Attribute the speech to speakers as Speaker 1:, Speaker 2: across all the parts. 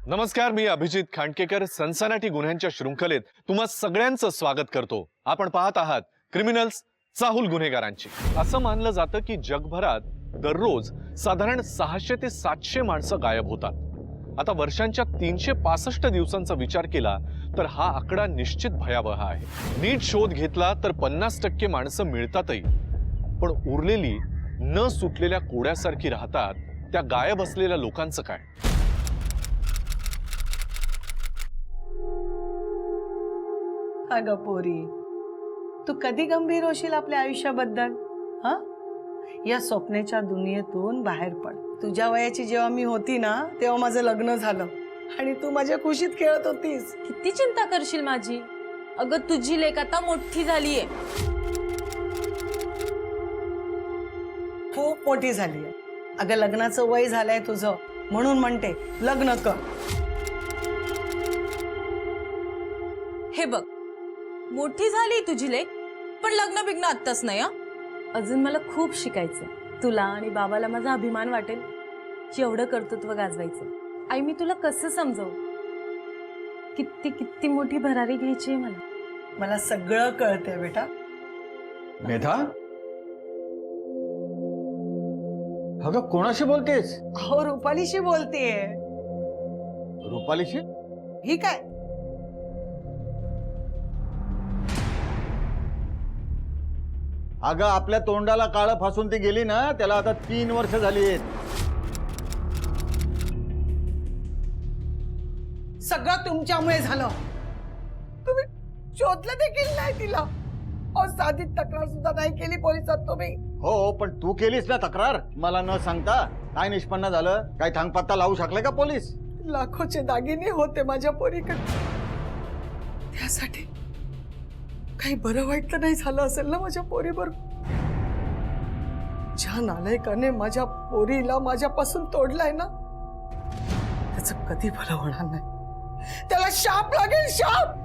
Speaker 1: नमस्कार, मी अभिजित खांडकेकर सनसनाटी गुन्ह्यांच्या शृंखलेत तुम्हा सगळ्यांचं स्वागत करतो। आपण पाहत आहात क्रिमिनल्स, चाहूल गुन्हेगारांची। असं मानलं जातं की जगभरात दररोज साधारण 600 ते 700 माणसं गायब होतात। आता वर्षांच्या 365 दिवसांचा विचार केला तर हा आकडा निश्चित भयावह आहे। नीट शोध घेतला तर 50% माणसं मिळतातही, पण उरलेली न सुटलेल्या कोड्यासारखी राहतात। त्या गायब असलेल्या लोकांचं काय?
Speaker 2: अगं पोरी, तू कधी गंभीर होशील आपल्या आयुष्याबद्दल? हा, या स्वप्नाच्या दुनियेतून बाहेर पड। तुझ्या वयाची जेव्हा मी होती ना, तेव्हा माझं लग्न झालं आणि तू माझ्या खुशीत खेळत होतीस।
Speaker 3: किती चिंता करशील माझी? अगं तुझी लेक आता मोठी झालीये,
Speaker 2: खूप मोठी झालीये। अगं लग्नाचं वय झालंय तुझं, म्हणून म्हणते लग्न कर।
Speaker 3: हे बघ, मोठी झाली तुझी लेक, पण लग्न बिग्न आत्ताच नाही। अजून मला खूप शिकायचं। तुला आणि बाबाला माझा अभिमान वाटेल एवढं कर्तृत्व गाजवायचं। आई, मी तुला कसं समजावू? किती किती मोठी भरारी घ्यायची आहे मला।
Speaker 2: मला सगळं कळतंय बेटा।
Speaker 4: मेधा, अगं कोणाशी बोलतेस?
Speaker 2: हो, रुपालीशी बोलतेय।
Speaker 4: रुपालीशी?
Speaker 2: ही काय?
Speaker 4: अगं आपल्या तोंडाला काळं फासून ती गेली ना, त्याला आता 3 वर्ष झाली आहेत।
Speaker 2: सगळं तुमच्यामुळे झालं। तुम्ही शोधलं देखील नाही तिला। और साधी तक्रार सुद्धा नाही केली पोलिसात तुम्ही।
Speaker 4: हो, पण तू केलीस ना तक्रार मला न सांगता? काय निष्पन्न झालं? काय थांगपत्ता लावू शकले का पोलीस?
Speaker 2: लाखोचे दागिने होते माझ्या पोरीकडे, त्यासाठी काही बरं वाईट तर नाही झालं असेल ना माझ्या पोरीबरोबर? ज्या नालायकाने माझ्या पोरीला माझ्यापासून तोडलाय ना, त्याचं कधी भलं होणार नाही। त्याला शाप लागेल, शाप।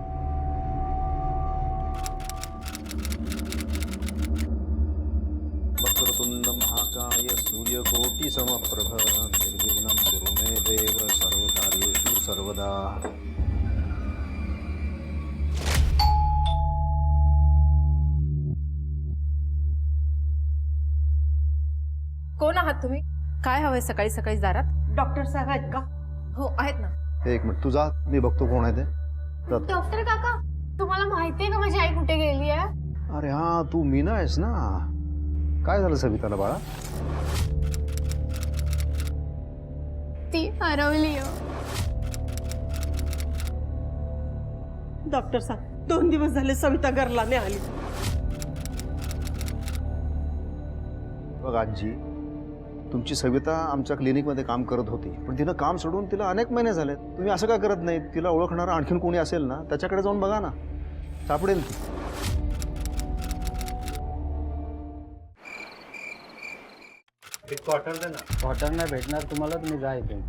Speaker 5: वक्रतुंड महाकाय सूर्यकोटि समप्रभ निर्विघ्नं कुरु मे देव सर्वकार्येषु सर्वदा।
Speaker 3: कोण आहात तुम्ही? काय हवंय सकाळी सकाळी दारात?
Speaker 2: डॉक्टर साहेब आहेत का?
Speaker 3: हो आहेत ना।
Speaker 5: एक मिनिट, तू जा, मी बघतो कोण आहे ते।
Speaker 6: डॉक्टर काका, तुम्हाला माहितीये का माझी आई कुठे गेली आहे?
Speaker 5: अरे हा, तू मीना आहेस ना? काय झालं सविताला बाळा?
Speaker 6: ती हरवली।
Speaker 2: डॉक्टर साहेब, 2 दिवस झाले सविता घरला नाही आली।
Speaker 5: बघ आजी, तुमची सविता आमच्या क्लिनिकमध्ये काम करत होती, पण तिनं काम सोडून तिला अनेक महिने झालेत। तुम्ही असं का करत नाही? तिला ओळखणारा आणखीन कोणी असेल ना, त्याच्याकडे जाऊन बघा ना, सापडेल ती।
Speaker 7: एक क्वार्टर दे ना।
Speaker 8: क्वार्टर नाही भेटणार तुम्हाला, तुम्ही जा इथून।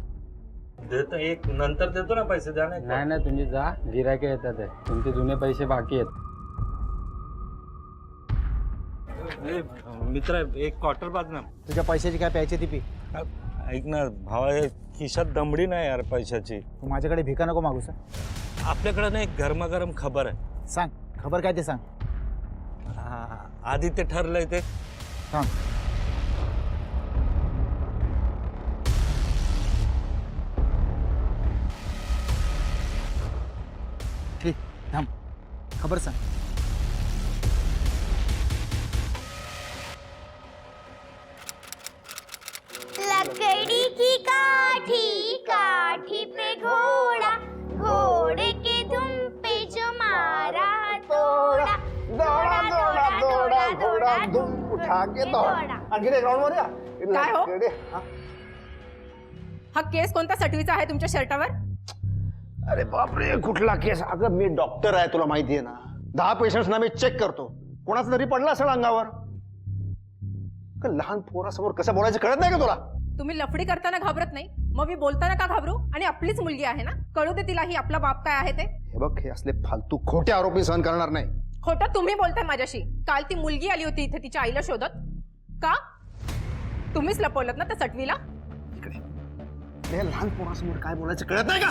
Speaker 7: देतो, एक नंतर देतो ना पैसे, द्या नाही।
Speaker 8: नाही नाही, तुम्ही जा, गिरायके येतात आहे, तुमचे जुने पैसे बाकी आहेत।
Speaker 7: मित्र, एक क्वार्टर बाद ना।
Speaker 8: तुझ्या पैशाची काय प्यायची ती पी।
Speaker 7: ऐक ना भावा, खिशात दमडी नाही यार पैशाची।
Speaker 8: तू माझ्याकडे भिका नको मागू सर।
Speaker 7: आपल्याकडे ना एक गरमागरम खबर आहे।
Speaker 8: सांग, खबर काय ते सांग।
Speaker 7: आधी ते ठरलंय ते
Speaker 8: सांग। ठीक, थांब, खबर सांग।
Speaker 6: लकड़ी की काठी, काठी पे घोड़ा, घोड़े के दुम पे जो मारा तोड़ा, दौड़ा दौड़ा दौड़ा दौड़ा दुम उठा के दौड़ा।
Speaker 3: काय हो? हा केस कोणत्या सटवीचा आहे तुमच्या शर्टावर?
Speaker 4: अरे बापरे, कुठला केस? अगं मी डॉक्टर आहे, तुला माहिती आहे ना। 10 पेशंट्स ना मी चेक करतो, कोणाचा तरी पडला असेल अंगावर। लहान पोरासमोर कसं बोलायचं कळत नाही का तुला?
Speaker 3: तुम्ही लफडी करताना घाबरत नाही, मग मी बोलताना का घाबरू? आणि आपलीच मुलगी आहे ना, कळू दे तिलाही आपला बाप काय आहे ते।
Speaker 4: हे बघ, हे असले फालतू खोटे आरोपी सहन करणार नाही।
Speaker 3: खोटं तुम्ही बोलताय माझ्याशी। काल ती मुलगी आली होती इथे तिच्या आईला शोधत, का तुम्हीच लपवलत ना त्या सटवीला?
Speaker 4: इकडे आपल्या लहान पोरासमोर काय बोलायचं कळत नाही का?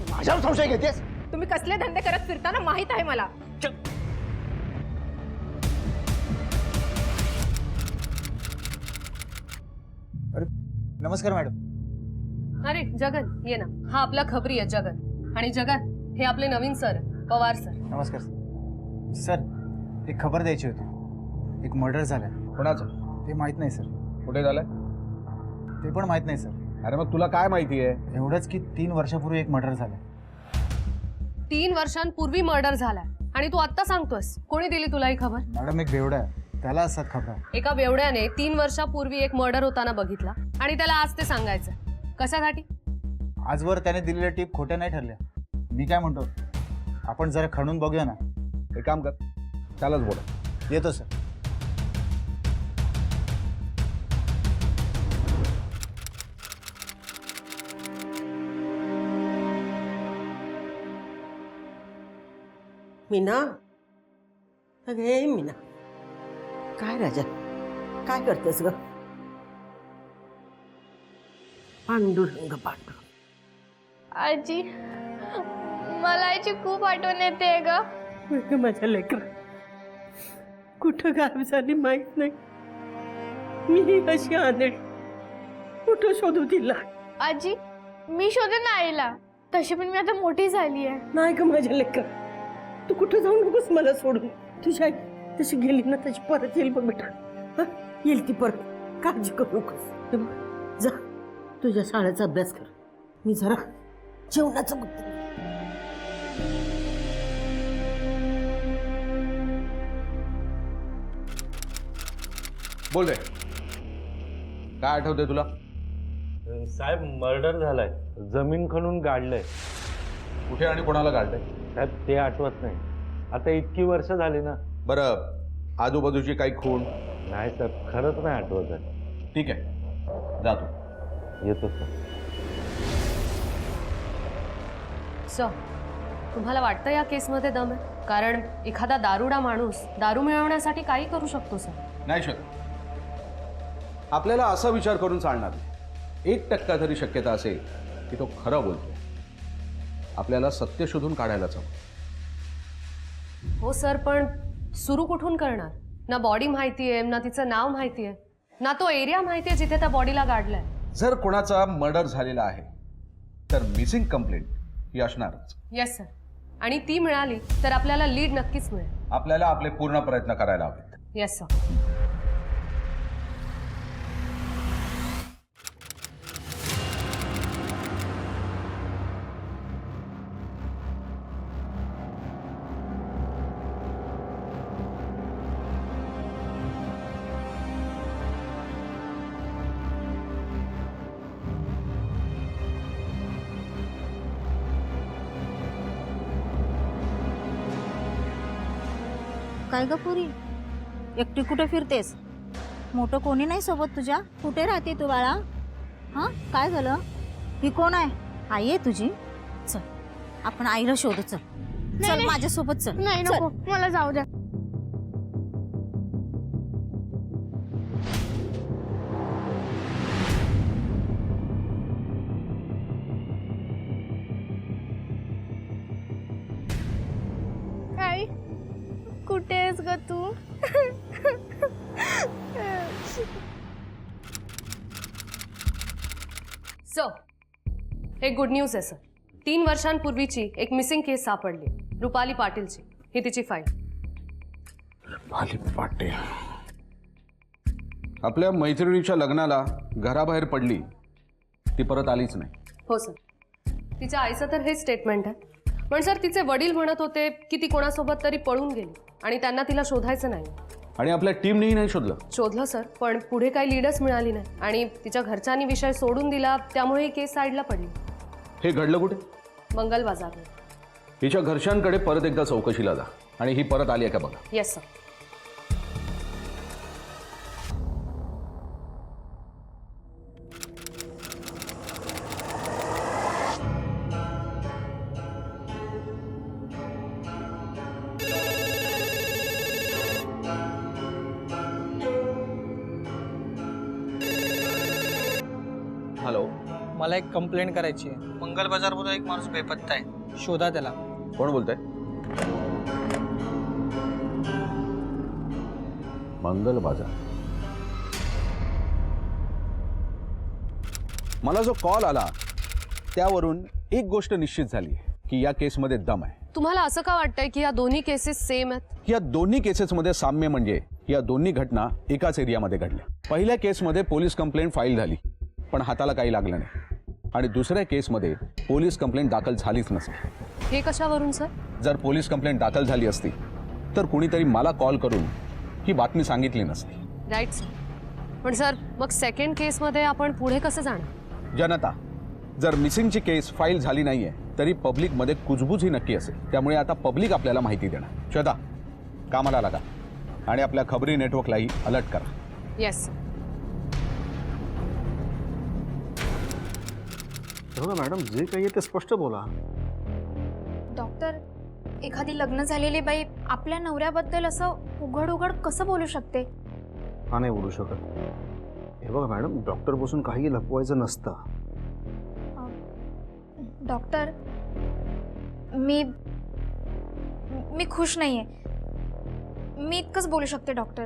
Speaker 4: माझ्यावर संशय घेतेस?
Speaker 3: तुम्ही कसले धंदे करत फिरता ना माहित आहे मला.
Speaker 5: नमस्कार मॅडम.
Speaker 3: अरे जगन ये ना, हा आपला खबरी आहे जगन. आणि जगन हे आपले नवीन सर पवार सर.
Speaker 9: नमस्कार सर. एक खबर द्यायची होती. एक मर्डर झालाय.
Speaker 5: कोणाचं?
Speaker 9: ते माहित नाही सर.
Speaker 5: कुठे झालंय?
Speaker 9: ते पण माहित नाही सर.
Speaker 5: अरे मग तुला काय माहिती आहे?
Speaker 9: एवढंच की 3 वर्षापूर्वी एक मर्डर झालाय.
Speaker 3: 3 वर्षांपूर्वी मर्डर झालाय आणि तू आत्ता सांगतोस. कोणी दिली तुला ही खबर?
Speaker 9: मॅडम एक बेवडा आहे, त्याला असतात खबरा.
Speaker 3: एका बेवड्याने 3 वर्षापूर्वी एक मर्डर होताना बघितला आणि त्याला आज ते सांगायचं. कशासाठी?
Speaker 9: आजवर त्याने दिलेल्या टीप खोट्या नाही ठरल्या. मी काय म्हणतो, आपण जरा खणून बघूया ना.
Speaker 5: एक काम कर, त्यालाच बोला.
Speaker 9: येतो सर.
Speaker 2: मीना, अगं हे मीना, काय राजा, काय करतेस ग? पांडुरंग पांडुरंग.
Speaker 6: आजी मला आईची खूप आठवण येते ग.
Speaker 2: माझ्या लेकर कुठं गायब झाली माहित नाही. मी अशी आंधळी कुठं शोधू तिला?
Speaker 6: आजी मी शोधून आईला. तशी पण मी आता मोठी झाली आहे.
Speaker 2: नाही ग माझ्या लेकर, तू कुठं जाऊ नकोस मला सोडून. तुझी आई तशी गेली ना तशी परत येईल बघ बेटा. हं? येईल ती परत, काळजी करू नकोस. जा तुझ्या शाळेचा अभ्यास कर. मी जरा जेवणाचं बघते.
Speaker 5: बोल रे, काय आठवतंय तुला?
Speaker 7: साहेब मर्डर झालाय, जमीन खणून गाडलंय.
Speaker 5: कुठे आणि कोणाला काढलंय?
Speaker 7: साहेब ते आठवत नाही. आता इतकी वर्ष झाली ना.
Speaker 5: बरं, आजूबाजूची काही खूण?
Speaker 7: नाही सर, खरंच नाही आठवत आहे.
Speaker 5: ठीक आहे, जातो.
Speaker 7: येतो सर.
Speaker 3: सर तुम्हाला वाटतं या केसमध्ये दम आहे? कारण एखादा दारुडा माणूस दारू मिळवण्यासाठी काही करू शकतो सर.
Speaker 10: नाही शकत. आपल्याला असा विचार करून चालणार नाही. 1% तरी शक्यता असेल की तो खरं बोलतो. आपल्याला सत्य शोधून काढायलाच हवं.
Speaker 3: हो सर, पण सुरू कुठून करणार? ना बॉडी माहिती आहे, ना तिचं नाव माहिती आहे, ना तो एरिया माहिती आहे जिथे त्या बॉडीला गाडलाय.
Speaker 10: जर कोणाचा मर्डर झालेला आहे तर मिसिंग कंप्लेंट ही असणारच.
Speaker 3: येस सर, आणि ती मिळाली तर आपल्याला लीड नक्कीच मिळेल.
Speaker 10: आपल्याला आपले पूर्ण प्रयत्न करायला हवेत.
Speaker 3: Yes sir.
Speaker 11: काय ग पुरी, एकटी कुठे फिरतेस? मोठं कोणी नाही सोबत तुझ्या? कुठे राहते तू बाळा? हां काय झालं? ही कोण आहे? आई आहे तुझी? चल आपण आईला शोधू. चल चल माझ्यासोबत चल.
Speaker 6: नाही नको, मला जाऊ द्या. आई कुठे आहेस ग तू?
Speaker 3: सर एक गुड न्यूज आहे सर. 3 वर्षांपूर्वीची एक मिसिंग केस सापडली, रुपाली पाटीलची. ही तिची फाईल.
Speaker 10: रुपाली पाटील आपल्या मैत्रिणीच्या लग्नाला घराबाहेर पडली, ती परत आलीच नाही.
Speaker 3: हो सर, तिच्या आईचं तर हेच स्टेटमेंट आहे. पण सर तिचे वडील म्हणत होते की ती कोणासोबत तरी पळून गेली आणि त्यांना तिला शोधायचं नाही.
Speaker 10: आणि आपल्या टीमनेही नाही शोधलं.
Speaker 3: शोधलं सर, पण पुढे काही लीडच मिळाली नाही आणि तिच्या घरच्यांनी विषय सोडून दिला, त्यामुळे ही केस साईडला पडली.
Speaker 10: हे घडलं कुठे?
Speaker 3: मंगल बाजारला.
Speaker 10: हिच्या घरच्यांकडे परत एकदा चौकशीला जा आणि ही परत आली आहे का बघा.
Speaker 3: Yes sir.
Speaker 10: हॅलो.
Speaker 12: मला एक कंप्लेंट करायची आहे. मंगल बाजारमधून एक माणूस बेपत्ता आहे, शोधा त्याला.
Speaker 10: कोण बोलतंय? मंगल बाजार. मला जो कॉल आला त्यावरून एक गोष्ट निश्चित झाली की या केसमध्ये दम आहे.
Speaker 3: तुम्हाला असं का वाटतंय की या दोन्ही केसेस सेम आहेत?
Speaker 10: या दोन्ही केसेसमध्ये साम्य म्हणजे या दोन्ही घटना एकाच एरियामध्ये घडल्या. पहिल्या केसमध्ये पोलीस कंप्लेंट फाईल झाली पण हाताला काही लागलं नाही, आणि दुसऱ्या केसमध्ये पोलीस कंप्लेंट दाखल झालीच नसली.
Speaker 3: हे कशावरून सर?
Speaker 10: जर पोलीस कंप्लेंट दाखल झाली असती तर कुणीतरी मला कॉल करून ही बातमी सांगितली नसती.
Speaker 3: Right sir. पण सर मग सेकंड केसमध्ये आपण पुढे कसं जाणार?
Speaker 10: जनता, जर मिसिंगची केस फाईल झाली नाहीये तरी पब्लिकमध्ये कुजबूज ही नक्की असेल. त्यामुळे आता पब्लिक आपल्याला माहिती देणार. श्वेता, कामाला लागा आणि आपल्या खबरी नेटवर्कलाही अलर्ट करा.
Speaker 3: येस.
Speaker 5: हो मॅडम, जे काही आहे ते स्पष्ट बोला.
Speaker 6: डॉक्टर, एखादी लग्न झालेली बाई आपल्या नवऱ्याबद्दल असं उघड उघड कसं बोलू शकते?
Speaker 5: हा, नाही बोलू शकत. हे बघा मॅडम, डॉक्टर बसून काही लपवायचं नसतं.
Speaker 6: डॉक्टर, मी खुश नाहीये. मी इतकंच बोलू शकते डॉक्टर,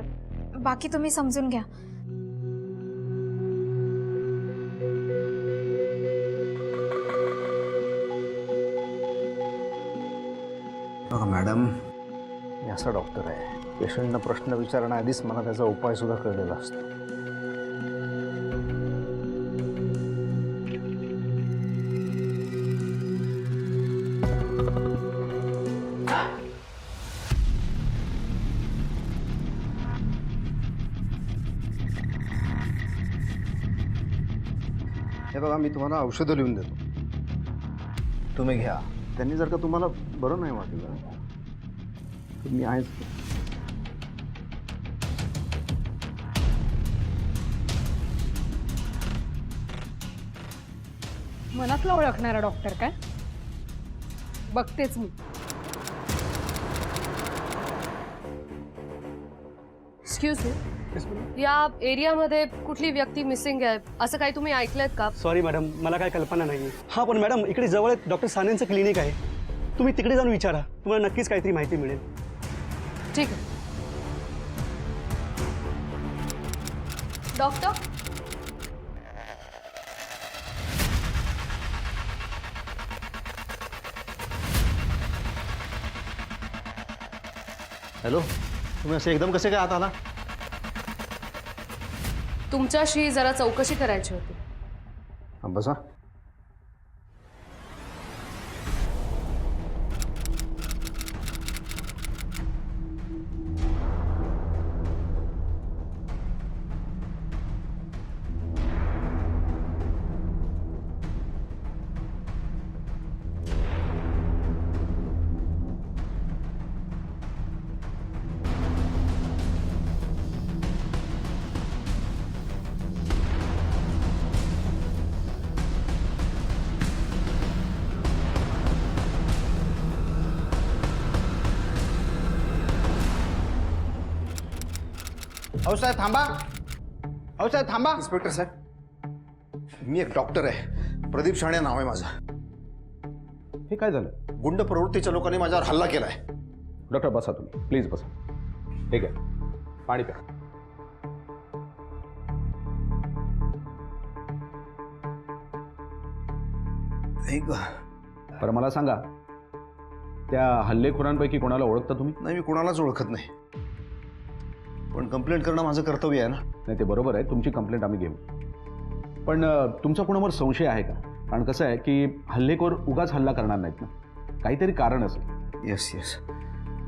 Speaker 6: बाकी तुम्ही समजून घ्या.
Speaker 5: बघा मॅडम, मी असा डॉक्टर आहे, पेशंटनं प्रश्न विचारण्याआधीच मला त्याचा उपाय सुद्धा कळलेला असतो. हे बघा, मी तुम्हाला औषधं लिहून देतो, तुम्ही घ्या. त्यांनी जर का तुम्हाला बरं नाही वाटलं तर मी आहेच.
Speaker 3: मनातलं ओळखणारा डॉक्टर काय? बघतेच मी. एक्सक्यूज मी, या एरियामध्ये कुठली व्यक्ती मिसिंग आहे असं काही तुम्ही ऐकलंत का?
Speaker 12: सॉरी मॅडम, मला काय कल्पना नाही. हां, पण मॅडम इकडे जवळ डॉक्टर सानेंचं क्लिनिक आहे, तुम्ही तिकडे जाऊन विचारा, तुम्हाला नक्कीच काहीतरी माहिती मिळेल.
Speaker 3: ठीक आहे. डॉक्टर,
Speaker 5: हॅलो, तुम्ही असे एकदम कसे काय आत आला?
Speaker 3: तुमच्याशी जरा चौकशी करायची होती.
Speaker 5: हा, बसा.
Speaker 4: अहो साहेब थांबा. अहो साहेब थांबा.
Speaker 5: इन्स्पेक्टर साहेब, मी एक डॉक्टर आहे, प्रदीप शाणे नाव आहे माझं.
Speaker 10: हे काय झालं?
Speaker 5: गुंड प्रवृत्तीच्या लोकांनी माझ्यावर हल्ला केलाय.
Speaker 10: डॉक्टर बसा, तुम्ही प्लीज बसा. ठीक आहे, पाणी प्या. बरं मला सांगा, त्या हल्लेखोरांपैकी कोणाला ओळखता तुम्ही?
Speaker 5: नाही, मी कोणालाच ओळखत नाही, पण कंप्लेंट करणं माझं कर्तव्य आहे ना.
Speaker 10: नाही, ते बरोबर आहे, तुमची कंप्लेंट आम्ही घेऊ. पण तुमचा कोणावर संशय आहे का? कारण कसं आहे की हल्लेखोर उगाच हल्ला करणार नाहीत ना, काहीतरी कारण असेल.
Speaker 5: येस येस,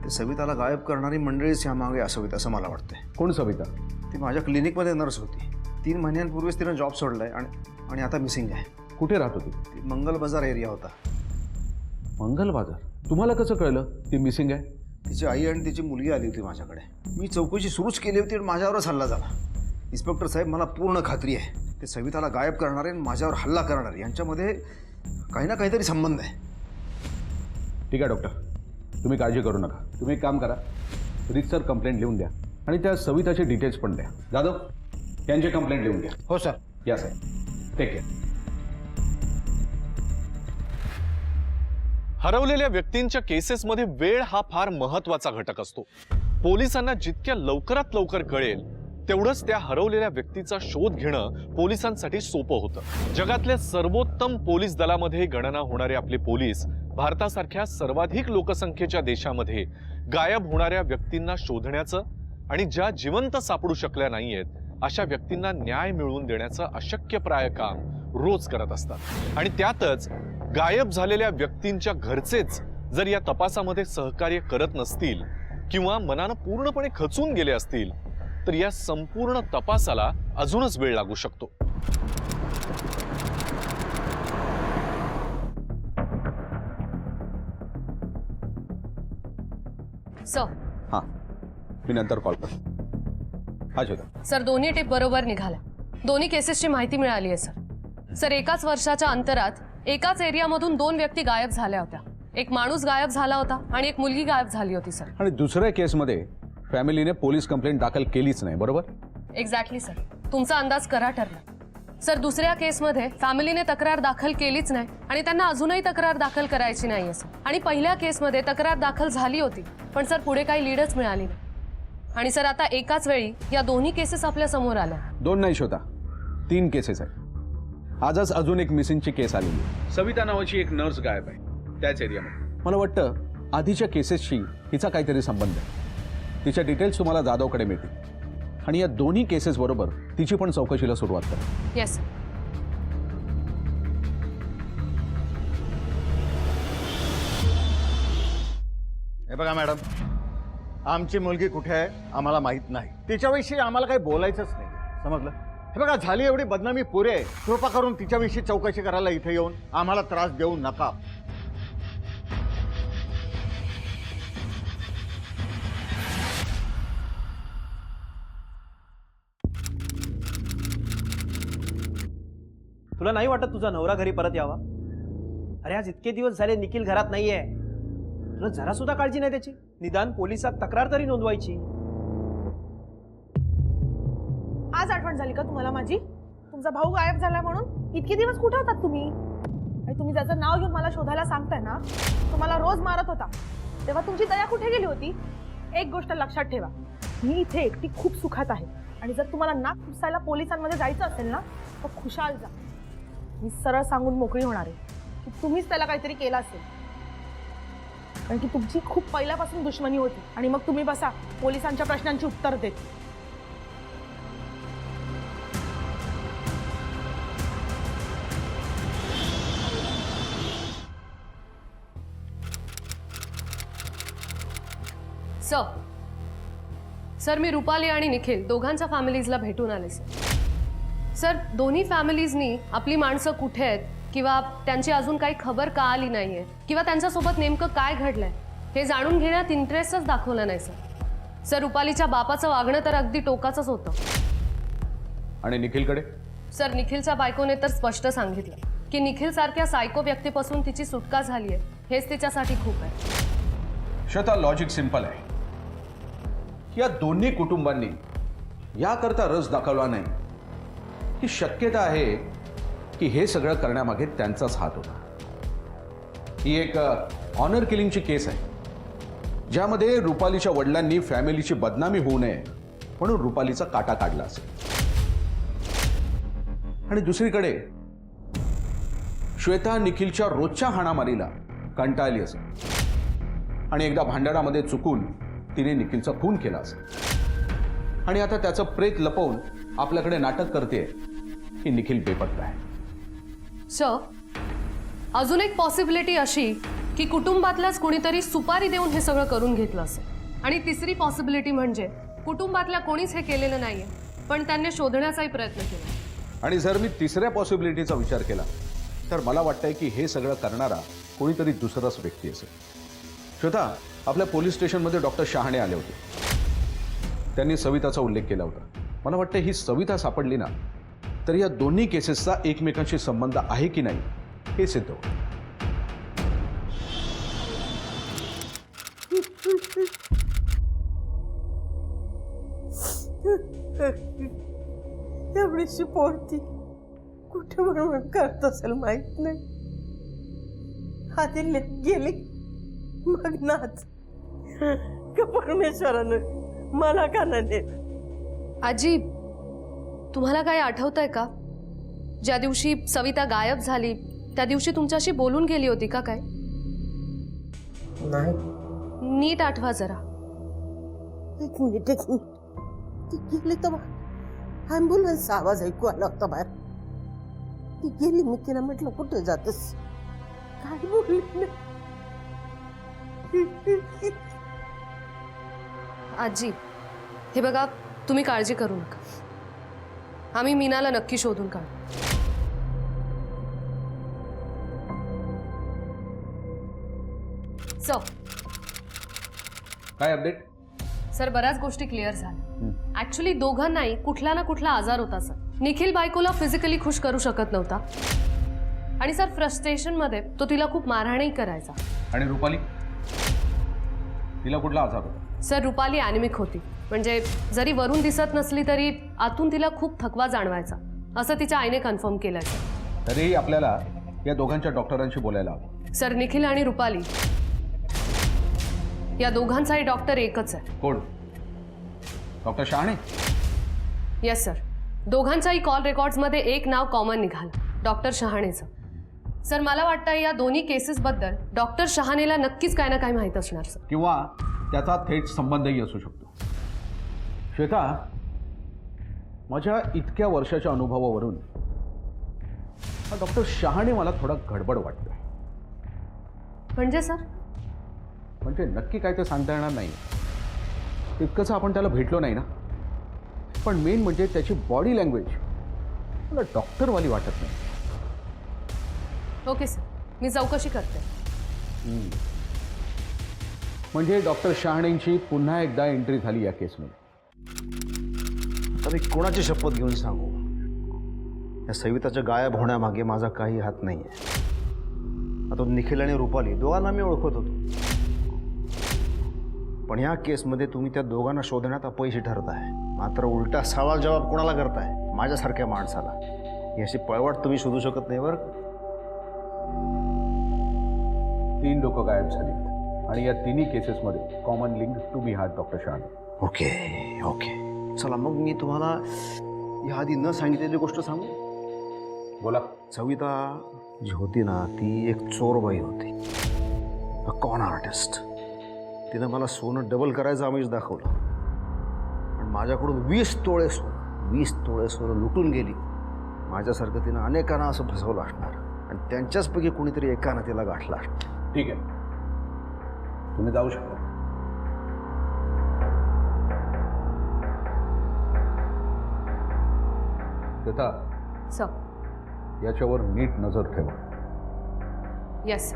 Speaker 5: ते सविताला गायब करणारी मंडळीच यामागे असावीत असं मला वाटतंय.
Speaker 10: कोण सविता?
Speaker 5: ती माझ्या क्लिनिकमध्ये नर्स होती. 3 महिन्यांपूर्वीच तिनं जॉब सोडलाय आणि आता मिसिंग आहे.
Speaker 10: कुठे राहत होती?
Speaker 5: ती मंगल बाजार एरिया होता.
Speaker 10: मंगल बाजार? तुम्हाला कसं कळलं ती मिसिंग आहे?
Speaker 5: तिची आई आणि तिची मुलगी आली होती माझ्याकडे. मी चौकशी सुरूच केली होती आणि माझ्यावरच हल्ला झाला. इन्स्पेक्टर साहेब, मला पूर्ण खात्री आहे ते सविताला गायब करणारे आणि माझ्यावर हल्ला करणारे यांच्यामध्ये काही ना काहीतरी संबंध आहे.
Speaker 10: ठीक आहे डॉक्टर, तुम्ही काळजी करू नका. तुम्ही एक काम करा, रितसर कंप्लेंट लिहून द्या आणि त्या सविताचे डिटेल्स पण द्या. जाधव, त्यांचे कंप्लेंट लिहून द्या.
Speaker 4: हो सर.
Speaker 10: या साहेब, टेक केअर.
Speaker 1: हरवलेल्या व्यक्तींच्या केसेसमध्ये वेळ हा फार महत्वाचा घटक असतो. पोलिसांना जितक्या लवकरात लवकर कळेल तेवढंच त्या हरवलेल्या व्यक्तीचा शोध घेणं पोलिसांसाठी सोपं होतं. जगातल्या सर्वोत्तम पोलीस दलामध्ये गणना होणारे आपले पोलीस भारतासारख्या सर्वाधिक लोकसंख्येच्या देशामध्ये गायब होणाऱ्या व्यक्तींना शोधण्याचं आणि ज्या जिवंत सापडू शकल्या नाहीयेत अशा व्यक्तींना न्याय मिळवून देण्याचं अशक्यप्राय काम रोज करत असतात. आणि त्यातच गायब झालेल्या व्यक्तींच्या घरचेच जर या तपासामध्ये सहकार्य करत नसतील किंवा मनानं पूर्णपणे खचून गेले असतील तर या संपूर्ण तपासाला अजूनच वेळ लागू शकतो.
Speaker 3: सर
Speaker 10: हां, मी नंतर कॉल करतो. हा श्वेता.
Speaker 3: सर दोन्ही टिप बरोबर निघाल्या. दोन्ही केसेसची माहिती मिळाली आहे सर. सर एकाच वर्षाच्या अंतरात एकाच एरियामधून 2 व्यक्ती गायब झाल्या होत्या. एक माणूस गायब झाला होता आणि एक मुलगी गायब झाली होती सर.
Speaker 10: आणि दुसऱ्या केसमध्ये फॅमिलीने पोलीस कंप्लेंट दाखल केलीच नाही, बरोबर?
Speaker 3: एक्झॅक्टली सर, तुमचा अंदाज खरा ठरला. सर दुसऱ्या केसमध्ये फॅमिलीने तक्रार दाखल केलीच नाही आणि त्यांना अजूनही तक्रार दाखल करायची नाहीये सर. आणि पहिल्या केसमध्ये तक्रार दाखल झाली होती पण सर पुढे काही लीडच मिळाली नाही. आणि सर आता एकाच वेळी या दोन्ही केसेस आपल्या समोर आल्या.
Speaker 10: 2 नाही श्वेता, 3 केसेस आहेत. आजच अजून एक मिसिंगची केस आलेली आहे. सविता नावाची एक नर्स गायब आहे त्याच एरियामध्ये. मला वाटतं आधीच्या केसेसशी हिचा काहीतरी संबंध आहे. तिच्या डिटेल्स तुम्हाला जाधवकडे मिळतील आणि या दोन्ही केसेस बरोबर तिची पण चौकशीला सुरुवात करा.
Speaker 3: येस.
Speaker 4: हे बघा मॅडम, आमची मुलगी कुठे आहे आम्हाला माहित नाही. तिच्याविषयी आम्हाला काही बोलायचंच नाही, समजलं? हे बघा, झाली एवढी बदनामी पुरे. कृपा करून तिच्याविषयी चौकशी करायला इथे येऊन आम्हाला त्रास देऊ नका.
Speaker 12: तुला नाही वाटत तुझा नवरा घरी परत यावा? अरे आज इतके दिवस झाले निखिल घरात नाहीये. तुला जरा सुद्धा काळजी नाही त्याची? निदान पोलिसात तक्रार तरी नोंदवायची.
Speaker 13: आज आठवण झाली का तुम्हाला माझी? तुमचा भाऊ गायब झाला म्हणून? इतके दिवस कुठे होतात तुम्ही? आणि तुम्ही ज्याचं नाव घेऊन मला शोधायला सांगताय ना, तुम्हाला रोज मारत होता, तेव्हा तुमची दया कुठे गेली होती? एक गोष्ट लक्षात ठेवा, मी इथे एकटी खूप सुखात आहे आणि जर तुम्हाला नाक पुसायला पोलिसांमध्ये जायचं असेल ना तर खुशाल जा. मी सरळ सांगून मोकळी होणार आहे की तुम्हीच त्याला काहीतरी केलं असेल, कारण की तुमची खूप पहिल्यापासून दुश्मनी होती. आणि मग तुम्ही बसा पोलिसांच्या प्रश्नांची उत्तर देत.
Speaker 3: सर मी रुपाली आणि निखिल दोघांच्या फॅमिलीजला भेटून आले सर. सर दोन्ही फॅमिलीजनी आपली माणसं कुठे आहेत किंवा त्यांची अजून काही खबर का आली नाहीये किंवा त्यांच्यासोबत नेमकं काय घडलंय हे जाणून घेण्यात इंटरेस्टच दाखवला नाही सर. सर रुपालीच्या बापाचं वागणं तर अगदी टोकाचंच होतं.
Speaker 10: आणि निखिलकडे?
Speaker 3: सर निखिलच्या बायकोने तर स्पष्ट सांगितलं की निखिल सारख्या सायको व्यक्तीपासून तिची सुटका झाली आहे हेच तिच्यासाठी खूप आहे.
Speaker 10: श्वेता, लॉजिक सिंपल आहे. या दोन्ही कुटुंबांनी याकरता रस दाखवला नाही ही शक्यता आहे की हे सगळं करण्यामागे त्यांचाच हात होता. ही एक ऑनर किलिंगची केस आहे ज्यामध्ये रुपालीच्या वडिलांनी फॅमिलीची बदनामी होऊ नये म्हणून रुपालीचा काटा काढला असेल. आणि दुसरीकडे श्वेता निखिलच्या रोजच्या हाणामारीला कंटाळली असेल आणि एकदा भांडणामध्ये चुकून तिने निखिलचा खून केला असेल आणि आता त्याचं प्रेत लपवून आपल्याकडे नाटक करते की निखिल बेपत्ता आहे.
Speaker 3: सर अजून एक पॉसिबिलिटी अशी की कुटुंबातल्याच कुणीतरी सुपारी देऊन हे सगळं करून घेतलं असेल. आणि तिसरी पॉसिबिलिटी म्हणजे कुटुंबातल्या कोणीच हे केलेलं नाहीये पण त्यांनी शोधण्याचाही प्रयत्न केला.
Speaker 10: आणि जर मी तिसऱ्या पॉसिबिलिटीचा विचार केला तर मला वाटतंय की हे सगळं करणारा कोणीतरी दुसराच व्यक्ती असेल. श्वेता, आपल्या पोलीस स्टेशनमध्ये डॉक्टर शहाणे आले होते. त्यांनी सविताचा उल्लेख केला होता. मला वाटतं ही सविता सापडली ना तर या दोन्ही केसेसचा एकमेकांशी संबंध आहे की नाही हे सिद्ध होतं.
Speaker 2: एवढीशी पोरती कुठे म्हणून करत असेल माहित नाही. आधी गेली मग नाच का परमेश्वरानं मला का नाही?
Speaker 3: आजी, तुम्हाला काय आठवतंय का? ज्या दिवशी सविता गायब झाली त्या दिवशी तुमच्याशी बोलून गेली होती का काय?
Speaker 2: नाही.
Speaker 3: नीट आठवा जरा.
Speaker 2: एक मिनिट ती गेली तर ॲम्ब्युलन्सचा आवाज ऐकू आला होता बाहेर. ती गेली, मी तिला म्हटलं कुठे जातस? काय बोलली नाही.
Speaker 3: आजी, हे बघा, तुम्ही काळजी करू नका. आम्ही मीनाला नक्की शोधून काढू.
Speaker 10: काय अपडेट?
Speaker 3: सर, बऱ्याच गोष्टी क्लिअर झाल्या. ऍक्च्युली दोघांनाही कुठला ना कुठला आजार होता सर. निखिल बायकोला फिजिकली खुश करू शकत नव्हता आणि सर फ्रस्ट्रेशन मध्ये तो तिला खूप मारहाणही करायचा.
Speaker 10: आणि रुपाली, तिला कुठला आजार होता?
Speaker 3: सर, रुपाली ॲनिमिक होती. म्हणजे जरी वरून दिसत नसली तरी आतून तिला खूप थकवा जाणवायचा, असं तिच्या आईने कन्फर्म केलं.
Speaker 10: तरीही आपल्याला या दोघांच्या डॉक्टरांशी बोलायला हवं.
Speaker 3: सर, निखिल आणि रुपाली या दोघांचाही डॉक्टर एकच आहे.
Speaker 10: कोण? डॉक्टर शहाणे?
Speaker 3: Yes sir. दोघांच्याही कॉल रेकॉर्ड्समध्ये एक नाव कॉमन निघालं, डॉक्टर शहाणेचं. सर, मला वाटतं या दोन्ही केसेसबद्दल डॉक्टर शहाणेला नक्कीच काय ना काय माहीत असणार सर.
Speaker 10: किंवा त्याचा थेट संबंधही असू शकतो. श्वेता, माझ्या इतक्या वर्षाच्या अनुभवावरून हा डॉक्टर शहाणे मला थोडा गडबड वाटतोय.
Speaker 3: म्हणजे सर?
Speaker 10: म्हणजे नक्की काय ते सांगता येणार नाही. तितकंच आपण त्याला भेटलो नाही ना. पण मेन म्हणजे त्याची बॉडी लँग्वेज मला डॉक्टरवाली वाटत नाही.
Speaker 3: ओके सर, मी चौकशी करते.
Speaker 10: म्हणजे डॉक्टर शहाणेंची पुन्हा एकदा एंट्री झाली या केसमध्ये.
Speaker 5: आता मी कोणाची शपथ घेऊन सांगू? या सविताच्या गायब होण्यामागे माझा काही हात नाही आहे. आता निखिल आणि रुपाली दोघांना मी ओळखत होतो, पण या केसमध्ये तुम्ही त्या दोघांना शोधण्यात अपयशी ठरत आहे. मात्र उलटा सवाल जवाब कोणाला करताय? माझ्यासारख्या माणसाला. याची पळवाट तुम्ही शोधू शकत नाही बरं.
Speaker 10: 3 लोक गायब झाली आणि या तिन्ही केसेसमध्ये common link to be heart doctor Shahane.
Speaker 5: Okay okay, चला मग मी तुम्हाला याआधी न सांगितलेली गोष्ट सांगू.
Speaker 10: बोला.
Speaker 5: सविता जी होती ना, ती एक चोरबाई होती, कॉन आर्टिस्ट. तिनं मला सोनं डबल करायचं आमिष दाखवलं आणि माझ्याकडून 20 तोळे सोनं लुटून गेली. माझ्यासारखं तिनं अनेकांना असं फसवलं असणार आणि त्यांच्याचपैकी कोणीतरी एकानं तिला गाठलं असणार.
Speaker 10: ठीक आहे, तुम्ही जाऊ शकता. श्वेता,
Speaker 3: सर.
Speaker 10: याच्यावर नीट नजर ठेवा.
Speaker 3: येस.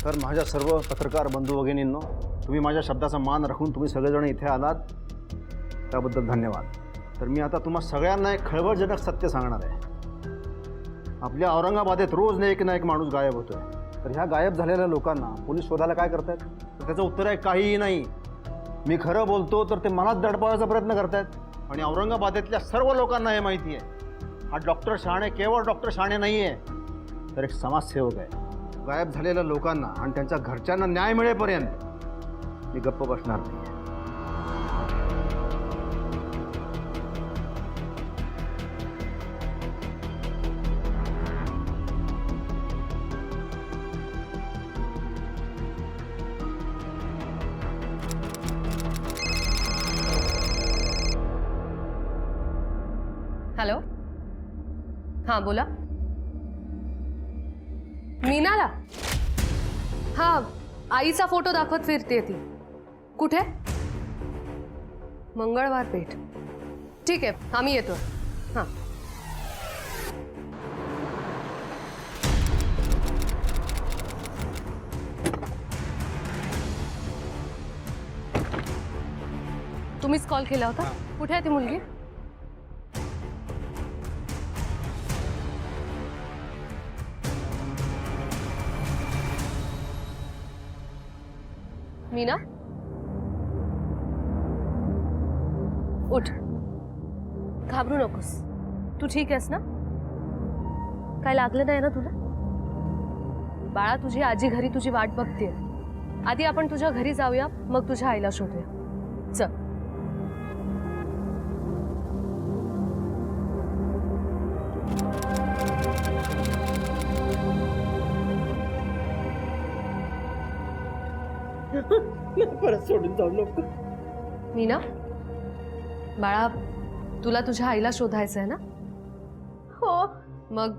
Speaker 5: तर माझ्या सर्व पत्रकार बंधू भगिनींनो, तुम्ही माझ्या शब्दाचा मान राखून तुम्ही सगळेजण इथे आलात त्याबद्दल धन्यवाद. तर मी आता तुम्हा सगळ्यांना एक खळबळजनक सत्य सांगणार आहे. आपल्या औरंगाबादेत रोज एक ना एक माणूस गायब होतोय. तर ह्या गायब झालेल्या लोकांना पोलीस शोधायला काय करतायत? तर त्याचं उत्तर आहे काहीही नाही. मी खरं बोलतो तर ते मनात दडपावायचा प्रयत्न करतायत. आणि औरंगाबादेतल्या सर्व लोकांना हे माहिती आहे, हा डॉक्टर शहाणे केवळ डॉक्टर शहाणे नाही आहे, तर एक समाजसेवक आहे. गायब झालेल्या लोकांना आणि त्यांच्या घरच्यांना न्याय मिळेपर्यंत मी गप्प बसणार नाही.
Speaker 3: हॅलो. हां, बोला. मीनाला? हां, आईचा फोटो दाखवत फिरते ती. कुठे? मंगळवार पेठ. ठीक आहे, आम्ही येतो. हां. तुम्हीच कॉल केला होता? कुठे आहे ती मुलगी? मीना, उठ. घाबरू नकोस. तू ठीक आहेस ना? काय लागलं नाही ना तुला? बाळा, तुझी आजी घरी तुझी वाट बघतेय. आधी आपण तुझ्या घरी जाऊया, मग तुझ्या आईला शोधूया. चल.
Speaker 12: परत सोडून जाऊ नको.
Speaker 3: मीना, बाळा, तुला तुझ्या आईला शोधायचं आहे ना?
Speaker 13: हो.
Speaker 3: मग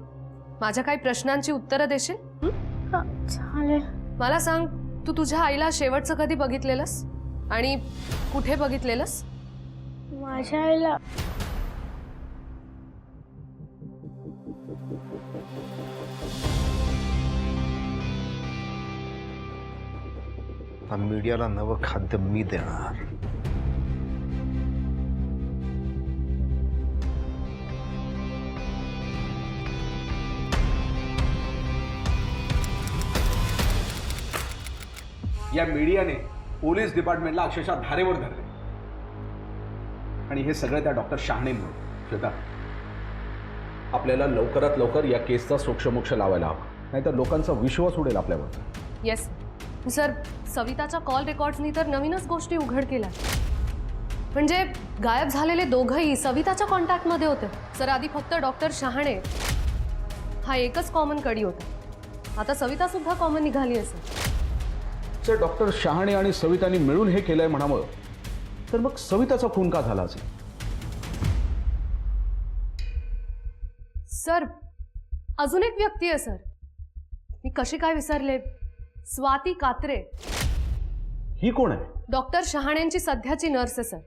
Speaker 3: माझ्या काही प्रश्नांची उत्तरं देशील?
Speaker 13: चालेल.
Speaker 3: मला सांग, तू तुझ्या आईला शेवटचं कधी बघितलेलंस आणि कुठे बघितलेलंस?
Speaker 13: माझ्या आईला
Speaker 5: मीडियाला नवं खाद्य मी देणार.
Speaker 10: या मीडियाने पोलीस डिपार्टमेंटला अक्षरशः धारेवर धरले आणि हे सगळं त्या डॉक्टर शहाणेंमुळे. श्वेता, आपल्याला लवकरात लवकर या केसचा सोक्षमोक्ष लावायला हवा, नाहीतर लोकांचा विश्वास उडेल आपल्यावर.
Speaker 3: येस सर, सविताच्या कॉल रेकॉर्ड्सनी तर नवीनच गोष्टी उघड केल्या. म्हणजे गायब झालेले दोघंही सविताच्या कॉन्टॅक्टमध्ये होते. सर, आधी फक्त डॉक्टर शहाणे हा एकच कॉमन कडी होता. आता सविता सुद्धा कॉमन निघाली असेल.
Speaker 10: सर, डॉक्टर शहाणे आणि सवितानी मिळून हे केलंय म्हणावं, तर मग सविताचा खून का झाला असेल?
Speaker 3: सर, अजून एक व्यक्ती आहे सर, मी कशी काय विसरले. स्वाती कात्रे.
Speaker 10: ही कोण आहे?
Speaker 3: डॉक्टर शहाण्यांची सध्याची नर्स आहे सर.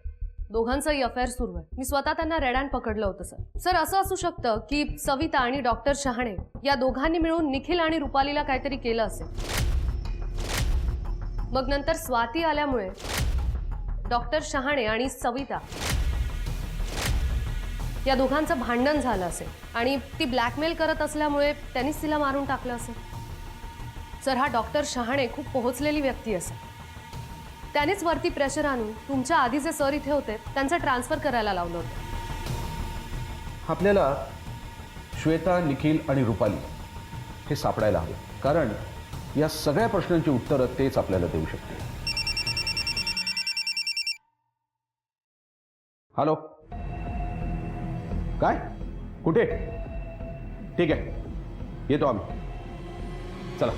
Speaker 3: दोघांचंही अफेअर सुरू आहे. मी स्वतः त्यांना रेड हँड पकडलं होतं सर. सर, असं असू शकतं की सविता आणि डॉक्टर शहाणे या दोघांनी मिळून निखिल आणि रुपालीला काहीतरी केलं असेल. मग नंतर स्वाती आल्यामुळे डॉक्टर शहाणे आणि सविता या दोघांचं भांडण झालं असेल आणि ती ब्लॅकमेल करत असल्यामुळे त्यांनीच तिला मारून टाकलं असेल. सर, हा डॉक्टर शहाणे खूप पोहोचलेली व्यक्ती असेल. त्यानेच वरती प्रेशर आणून तुमच्या आधी जे सर इथे होते त्यांचं ट्रान्सफर करायला लावलं होतं.
Speaker 10: आपल्याला श्वेता, निखिल आणि रुपाली हे सापडायला हवे, कारण या सगळ्या प्रश्नांची उत्तरं तेच आपल्याला देऊ शकते. हॅलो, काय? कुठे? ठीक आहे, येतो आम्ही. चला.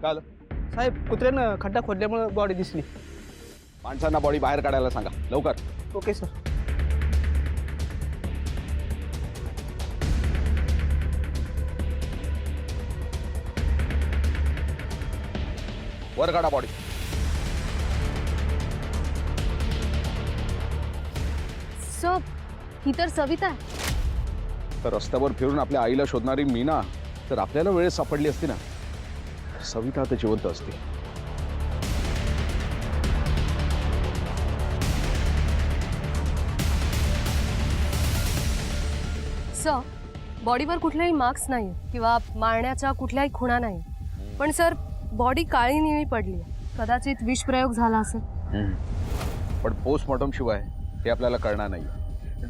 Speaker 10: काय झालं?
Speaker 12: साहेब, कुत्र्यानं खड्डा खोदल्यामुळे बॉडी दिसली.
Speaker 10: माणसांना बॉडी बाहेर काढायला सांगा लवकर.
Speaker 12: Okay sir.
Speaker 10: वर काढा बॉडी.
Speaker 3: सर, ही तर सविता आहे.
Speaker 10: तर रस्त्यावर फिरून आपल्या आईला शोधणारी मीना तर आपल्याला वेळेस सापडली असती ना. सविता तर जिवंत असते.
Speaker 3: सर, बॉडीवर कुठलेही मार्क्स नाही किंवा मारण्याच्या कुठल्याही खुणा नाही. पण सर, बॉडी काळी निळी पडली. कदाचित विषप्रयोग झाला असेल.
Speaker 10: पण पोस्टमॉर्टम शिवाय हे आपल्याला कळणार नाही.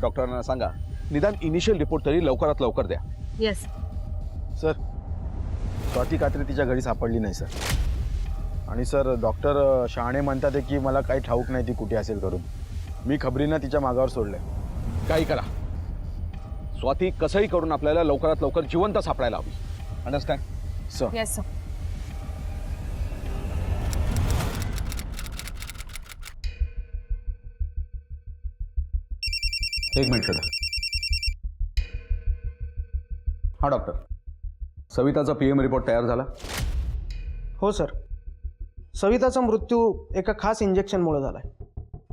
Speaker 10: डॉक्टरांना सांगा निदान इनिशियल रिपोर्ट तरी लवकरात लवकर द्या.
Speaker 3: येस
Speaker 5: सर, स्वाती कात्रे तिच्या घरी सापडली नाही सर. आणि सर, डॉक्टर शहाणे म्हणतात की मला काही ठाऊक नाही ती कुठे असेल करून. मी खबरीनं तिच्या मागावर सोडलंय.
Speaker 10: काही करा, स्वाती कसंही करून आपल्याला लवकरात लवकर जिवंत सापडायला हवी. Understand
Speaker 5: sir?
Speaker 3: Yes sir.
Speaker 10: एक मिनिट शोधा. हा डॉक्टर, सविताचा PM रिपोर्ट तयार झाला?
Speaker 12: हो सर. सविताचा मृत्यू एका खास इंजेक्शनमुळे झाला आहे.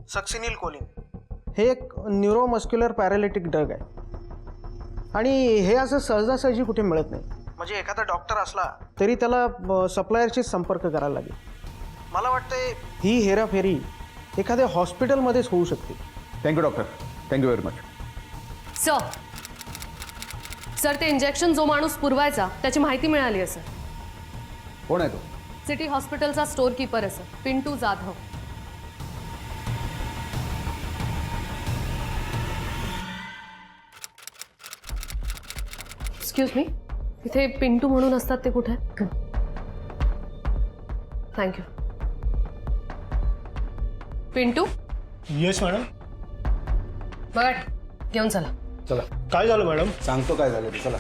Speaker 12: सक्सिनिल कोलिन हे एक न्यूरोमस्क्युलर पॅरालिटिक ड्रग आहे आणि हे असं सहजासहजी कुठे मिळत नाही. म्हणजे एखादा डॉक्टर असला तरी त्याला सप्लायरशी संपर्क करायला लागेल. मला वाटतंय ही हेराफेरी एखाद्या हॉस्पिटलमध्येच होऊ शकते.
Speaker 10: Thank you doctor, thank you very much.
Speaker 3: Sir, sir ते इंजेक्शन जो माणूस पुरवायचा त्याची माहिती मिळाली आहे सर.
Speaker 10: कोण आहे तो?
Speaker 3: सिटी हॉस्पिटलचा स्टोअर कीपर आहे sir, Pintu Jadhav. Excuse me, इथे पिंटू म्हणून असतात ते कुठे? थँक्यू. पिंटू?
Speaker 12: Yes madam.
Speaker 3: बघा घेऊन चला.
Speaker 12: चला. काय झालं मॅडम?
Speaker 10: सांगतो काय झालं ते, चला.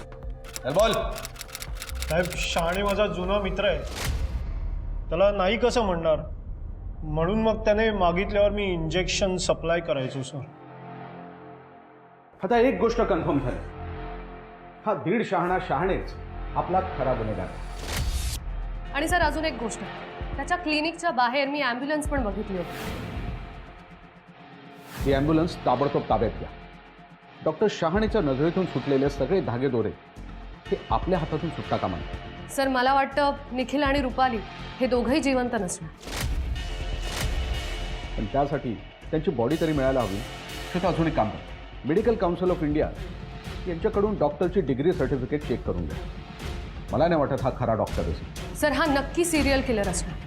Speaker 10: बोल.
Speaker 12: साहेब, शहाणे माझा जुना मित्र आहे, त्याला नाही कसं म्हणणार, म्हणून मग त्याने मागितल्यावर मी इंजेक्शन सप्लाय करायचो सर.
Speaker 10: आता एक गोष्ट कन्फर्म झाली, हा दीड शहाणा शहाणेच आपला खरा गुन्हेगार.
Speaker 3: आणि सर अजून एक गोष्ट, त्याच्या क्लिनिकच्या बाहेर मी ॲम्ब्युलन्स पण बघितली होती.
Speaker 10: ही ॲम्ब्युलन्स ताबडतोब ताब्यात घ्या. डॉक्टर शहाणेच्या नजरेतून सुटलेले सगळे धागेदोरे हे आपल्या हातातून सुटता कामा नये.
Speaker 3: सर मला वाटतं निखिल आणि रुपाली हे दोघंही जिवंत नसणार.
Speaker 10: पण त्यासाठी त्यांची बॉडी तरी मिळायला हवी. तर अजून एक काम करा, मेडिकल काउन्सिल ऑफ इंडिया यांच्याकडून डॉक्टरची डिग्री सर्टिफिकेट चेक करून घ्या. मला नाही वाटत हा खरा डॉक्टर असेल.
Speaker 3: सर हा नक्की सिरियल किलर असणार.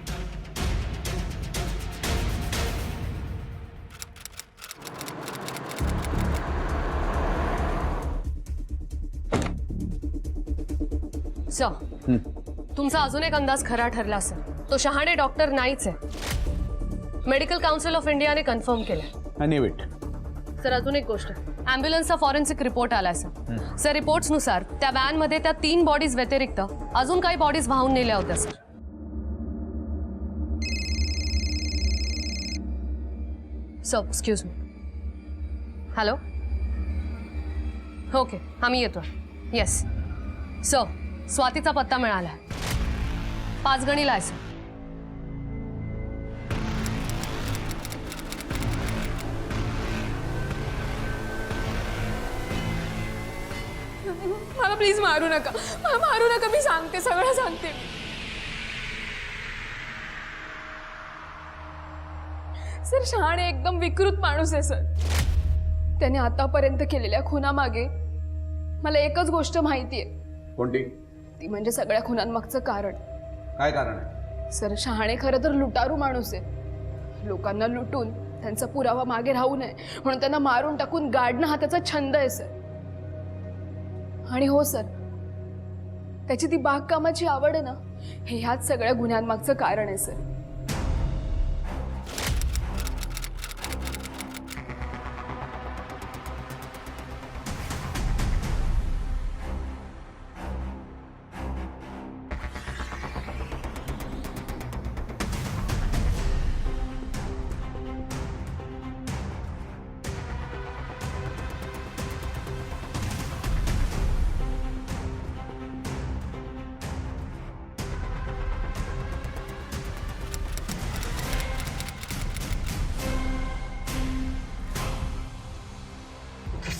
Speaker 3: सर तुमचा अजून एक अंदाज खरा ठरला असेल. तो शहाणे डॉक्टर नाहीच आहे. मेडिकल काउन्सिल ऑफ इंडियाने कन्फर्म केलंय.
Speaker 10: आणि वेट
Speaker 3: सर अजून एक गोष्ट, ॲम्ब्युलन्सचा फॉरेन्सिक रिपोर्ट आलाय सर. सर रिपोर्ट्सनुसार त्या व्हॅनमध्ये त्या 3 बॉडीज व्यतिरिक्त अजून काही बॉडीज वाहून नेल्या होत्या sir. Sir excuse me. Hello. Okay आम्ही येतोय. येस सर, स्वातीचा पत्ता मिळाला. 5 गणीला आहे सर.
Speaker 13: मला प्लीज मारू नका, मला मारू नका, मी सांगते, सगळं सांगते. सर शहाणे एकदम विकृत माणूस आहे सर. त्याने आतापर्यंत केलेल्या खुनामागे मला एकच गोष्ट माहिती आहे.
Speaker 10: कोणती?
Speaker 13: ती म्हणजे सगळ्या खुनांमागचं कारण.
Speaker 10: काय कारण आहे?
Speaker 13: सर शहाणे खरं तर लुटारू माणूस आहे. लोकांना लुटून त्यांचा पुरावा मागे राहू नये म्हणून त्यांना मारून टाकून गाडणं हा त्याचा छंद आहे सर. आणि हो सर, त्याची ती बागकामाची आवड आहे ना, हे ह्याच सगळ्या गुन्ह्यांमागचं कारण आहे सर.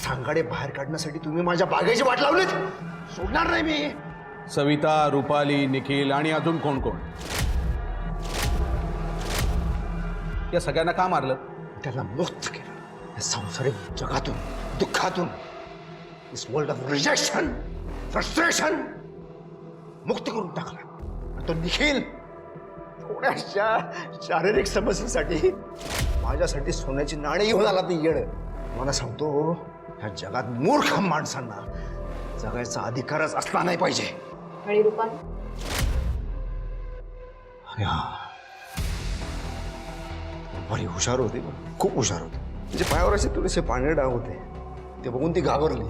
Speaker 5: सांगाडे बाहेर काढण्यासाठी तुम्ही माझ्या बागेची वाट लावलीत. सोडणार नाही मी.
Speaker 10: सविता, रुपाली, निखिल आणि अजून कोण कोण? या सगळ्यांना का मारलं?
Speaker 5: त्याला मुक्त केलं या सांसारिक जगातून, दुःखातून. दिस वर्ल्ड ऑफ रिजेक्शन, फ्रस्ट्रेशन मुक्त करून टाकला. तो निखिल थोड्याशा शारीरिक समस्येसाठी माझ्यासाठी सोन्याची नाणी घेऊन आला. ती येड मला सांगतो, ह्या जगात मूर्ख माणसांना जगायचा अधिकारच असला नाही पाहिजे.
Speaker 3: आणि रुपाली
Speaker 5: बरी हुशार होती, खूप हुशार होती. म्हणजे पायावर असे थोडेसे पाणी डाग होते, ते बघून ती घाबरली.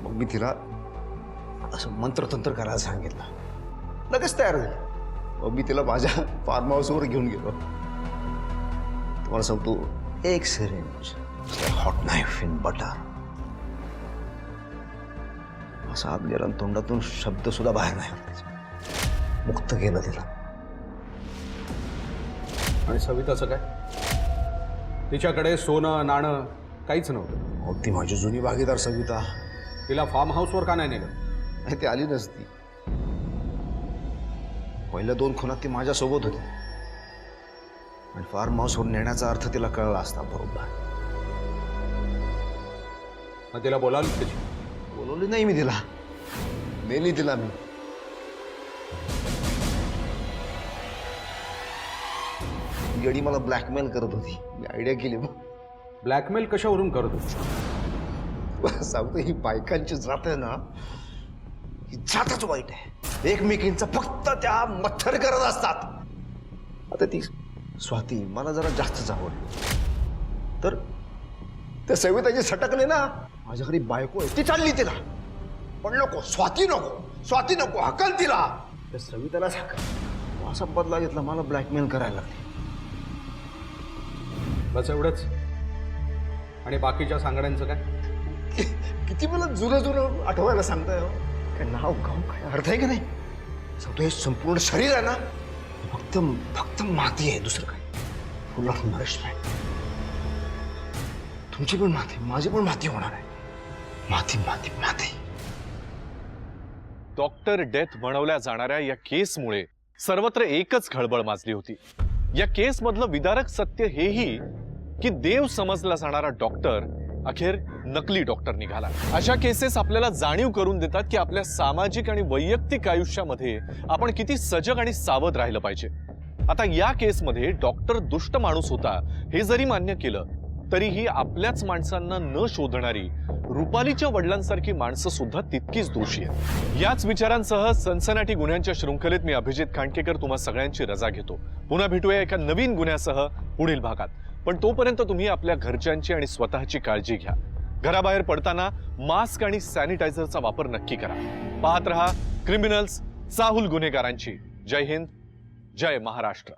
Speaker 5: मग मी तिला असं मंत्रतंत्र करायला सांगितलं. लगेच तयार झाली. मग मी तिला माझ्या फार्म हाऊसवर घेऊन गेलो. तुम्हाला सांगतो, एक syringe hot knife in butter असा आत गेला, तोंडातून शब्द सुद्धा बाहेर नाही आला. मुक्त केलं तिला.
Speaker 10: आणि सविताचं काय? तिच्याकडे सोनं नाणं काहीच नव्हतं.
Speaker 5: ती माझी जुनी भागीदार सविता.
Speaker 10: तिला फार्म हाऊसवर का नाही नेलं?
Speaker 5: नाही, ती आली नसती. पहिल्या 2 खुनात ती माझ्यासोबत होती आणि फार्म हाऊसवर नेण्याचा अर्थ तिला कळला असता. बरोबर.
Speaker 10: मग तिला बोलावलं त्याची?
Speaker 5: बोलवली नाही मी तिला, नेली तिला मी. येडी मला ब्लॅकमेल करत होती. मी आयडिया केली मग.
Speaker 10: ब्लॅकमेल कशावरून करतो?
Speaker 5: सांगतो ही बायकांची जात आहे ना, ही जातच वाईट आहे. एकमेकींचा फक्त त्या मत्थर करत असतात. आता ती स्वाती मला जरा जास्तच आवडली, तर त्या सविताची सटकले ना, माझ्या घरी बायको आहे ती चालली तिला. पण नको, स्वाती नको, स्वाती नको, हकल तिला. त्या सवितालाच हकल. असा बदला घेतला, मला ब्लॅकमेल करायला लागली.
Speaker 10: बस एवढंच? आणि बाकीच्या सांगड्यांचं काय?
Speaker 5: किती मला जुनं आठवायला सांगताय हो. काय नाव गाव काय अर्थ आहे का नाही? सांगतो हे संपूर्ण शरीर आहे ना, फक्त फक्त माती आहे, दुसरं काय. फुल ऑफ नरिशमेंट. तुमची पण माती, माझी पण माती होणार आहे. माती माती माती.
Speaker 1: डॉक्टर डेथ बनवल्या जाणाऱ्या या केसमुळे सर्वत्र एकच खळबळ माजली होती. या केसमधलं विदारक सत्य हेही की देव समजला जाणारा डॉक्टर अखेर नकली डॉक्टर निघाला. अशा केसेस आपल्याला जाणीव करून देतात की आपल्या सामाजिक आणि वैयक्तिक आयुष्यामध्ये आपण किती सजग आणि सावध राहिलं पाहिजे. आता या केसमध्ये डॉक्टर दुष्ट माणूस होता हे जरी मान्य केलं, तरीही आपल्याच माणसांना न शोधणारी रुपालीच्या वडिलांसारखी माणसं सुद्धा तितकीच दोषी आहेत. याच विचारांसह सनसनाटी गुन्ह्यांच्या शृंखलेत मी अभिजित खांडकेकर तुम्हा सगळ्यांची रजा घेतो. पुन्हा भेटूया एका नवीन गुन्ह्यासह पुढील भागात. पण तोपर्यंत तुम्ही आपल्या घरच्यांची आणि स्वतःची काळजी घ्या. घराबाहेर पडताना मास्क आणि सॅनिटायझरचा वापर नक्की करा. पाहत रहा क्रिमिनल्स, चाहूल गुन्हेगारांची. जय हिंद, जय महाराष्ट्र.